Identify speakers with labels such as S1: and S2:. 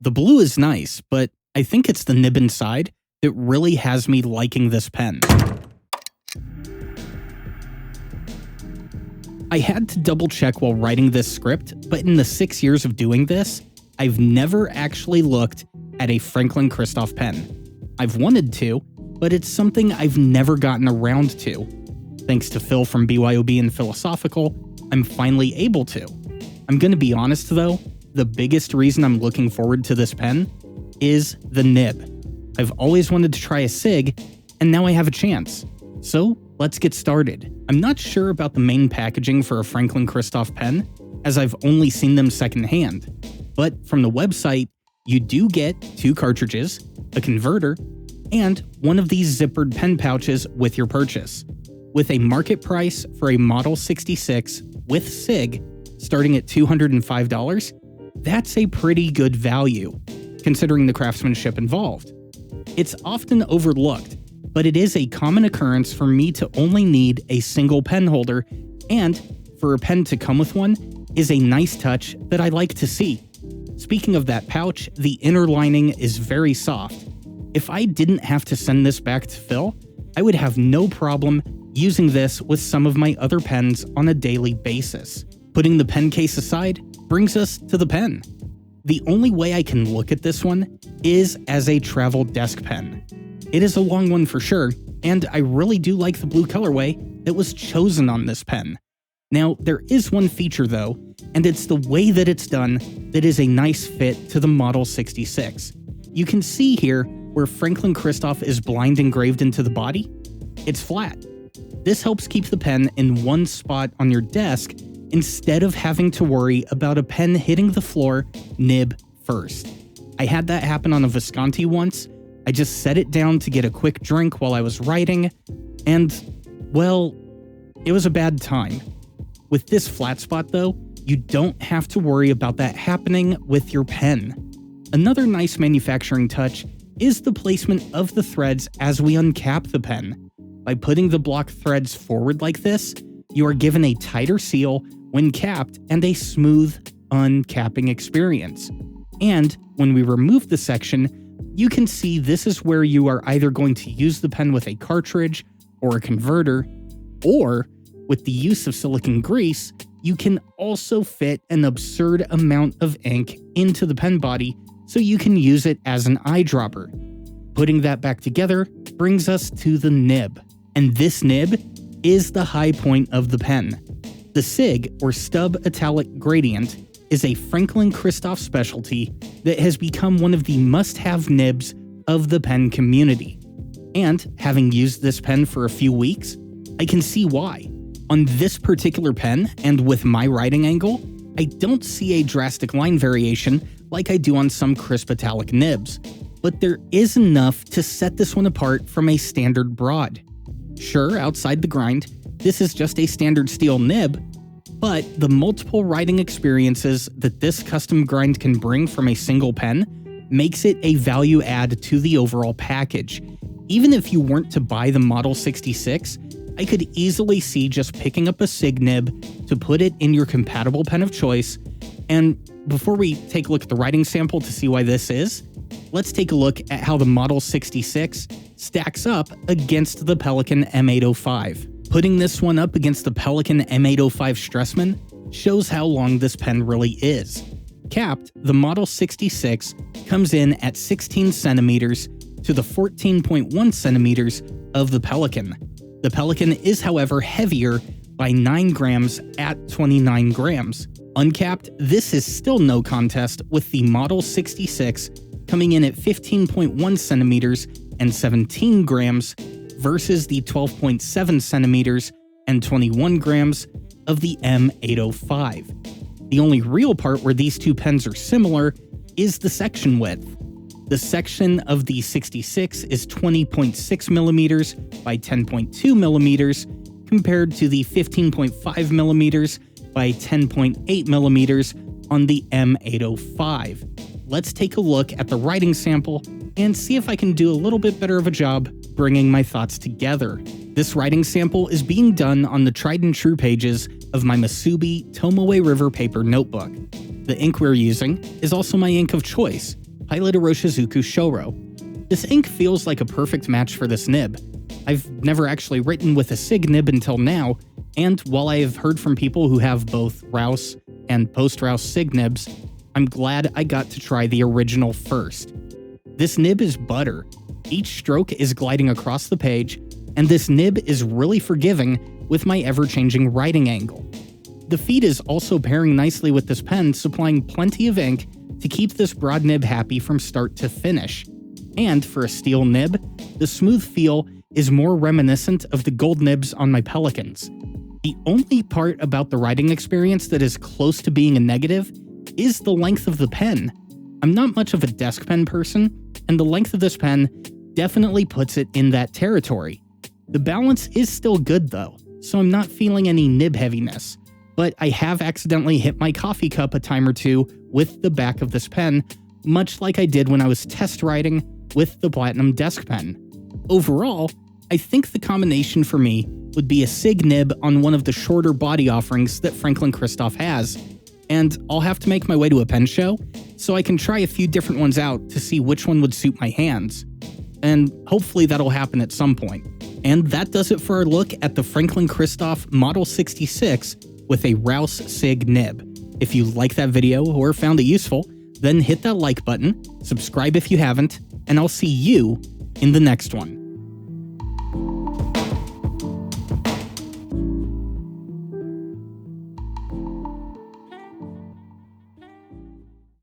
S1: The blue is nice, but I think it's the nib inside that really has me liking this pen. I had to double check while writing this script, but in the 6 years of doing this, I've never actually looked at a Franklin Christoph pen. I've wanted to, but it's something I've never gotten around to. Thanks to Phil from BYOB and Philosophical, I'm finally able to. I'm gonna be honest though, the biggest reason I'm looking forward to this pen is the nib. I've always wanted to try a SIG, and now I have a chance. So let's get started. I'm not sure about the main packaging for a Franklin Christoph pen, as I've only seen them secondhand. But from the website, you do get 2 cartridges, a converter, and one of these zippered pen pouches with your purchase. With a market price for a Model 66 with SIG starting at $205, that's a pretty good value, considering the craftsmanship involved. It's often overlooked, but it is a common occurrence for me to only need a single pen holder, and for a pen to come with one is a nice touch that I like to see. Speaking of that pouch, the inner lining is very soft. If I didn't have to send this back to Phil, I would have no problem using this with some of my other pens on a daily basis. Putting the pen case aside brings us to the pen. The only way I can look at this one is as a travel desk pen. It is a long one for sure, and I really do like the blue colorway that was chosen on this pen. Now, there is one feature though, and it's the way that it's done that is a nice fit to the Model 66. You can see here where Franklin Christoph is blind engraved into the body. It's flat. This helps keep the pen in one spot on your desk instead of having to worry about a pen hitting the floor nib first. I had that happen on a Visconti once. I just set it down to get a quick drink while I was writing, and, well, it was a bad time. With this flat spot though, you don't have to worry about that happening with your pen. Another nice manufacturing touch is the placement of the threads as we uncap the pen. By putting the block threads forward like this, you are given a tighter seal when capped and a smooth uncapping experience. And when we remove the section, you can see this is where you are either going to use the pen with a cartridge or a converter, or with the use of silicone grease, you can also fit an absurd amount of ink into the pen body so you can use it as an eyedropper. Putting that back together brings us to the nib. And this nib is the high point of the pen. The SIG, or Stub Italic Gradient, is a Franklin Christoph specialty that has become one of the must-have nibs of the pen community. And having used this pen for a few weeks, I can see why. On this particular pen, and with my writing angle, I don't see a drastic line variation like I do on some crisp italic nibs, but there is enough to set this one apart from a standard broad. Sure, outside the grind, this is just a standard steel nib, but the multiple writing experiences that this custom grind can bring from a single pen makes it a value add to the overall package. Even if you weren't to buy the Model 66, I could easily see just picking up a SIG nib to put it in your compatible pen of choice. And before we take a look at the writing sample to see why this is, let's take a look at how the Model 66 stacks up against the Pelikan M805. Putting this one up against the Pelikan M805 Stressman shows how long this pen really is. Capped, the Model 66 comes in at 16 centimeters to the 14.1 centimeters of the Pelikan. The Pelikan is, however, heavier by 9 grams at 29 grams. Uncapped, this is still no contest, with the Model 66 coming in at 15.1 centimeters and 17 grams versus the 12.7 centimeters and 21 grams of the M805. The only real part where these two pens are similar is the section width. The section of the 66 is 20.6 millimeters by 10.2 millimeters compared to the 15.5 millimeters by 10.8 millimeters on the M805. Let's take a look at the writing sample and see if I can do a little bit better of a job bringing my thoughts together. This writing sample is being done on the tried and true pages of my Masubi Tomoe River paper notebook. The ink we're using is also my ink of choice, Pilot Iroshizuku Shoro. This ink feels like a perfect match for this nib. I've never actually written with a SIG nib until now, and while I have heard from people who have both Rouse and post-Rouse SIG nibs, I'm glad I got to try the original first. This nib is butter. Each stroke is gliding across the page, and this nib is really forgiving with my ever-changing writing angle. The feed is also pairing nicely with this pen, supplying plenty of ink to keep this broad nib happy from start to finish. And for a steel nib, the smooth feel is more reminiscent of the gold nibs on my Pelicans. The only part about the writing experience that is close to being a negative is the length of the pen. I'm not much of a desk pen person, and the length of this pen definitely puts it in that territory. The balance is still good though, so I'm not feeling any nib heaviness, but I have accidentally hit my coffee cup a time or two with the back of this pen, much like I did when I was test writing with the Platinum Desk Pen. Overall, I think the combination for me would be a SIG nib on one of the shorter body offerings that Franklin Christoph has, and I'll have to make my way to a pen show so I can try a few different ones out to see which one would suit my hands. And hopefully that'll happen at some point. And that does it for our look at the Franklin Christoph Model 66 with a Rouse SIG nib. If you liked that video or found it useful, then hit that like button, subscribe if you haven't, and I'll see you in the next one.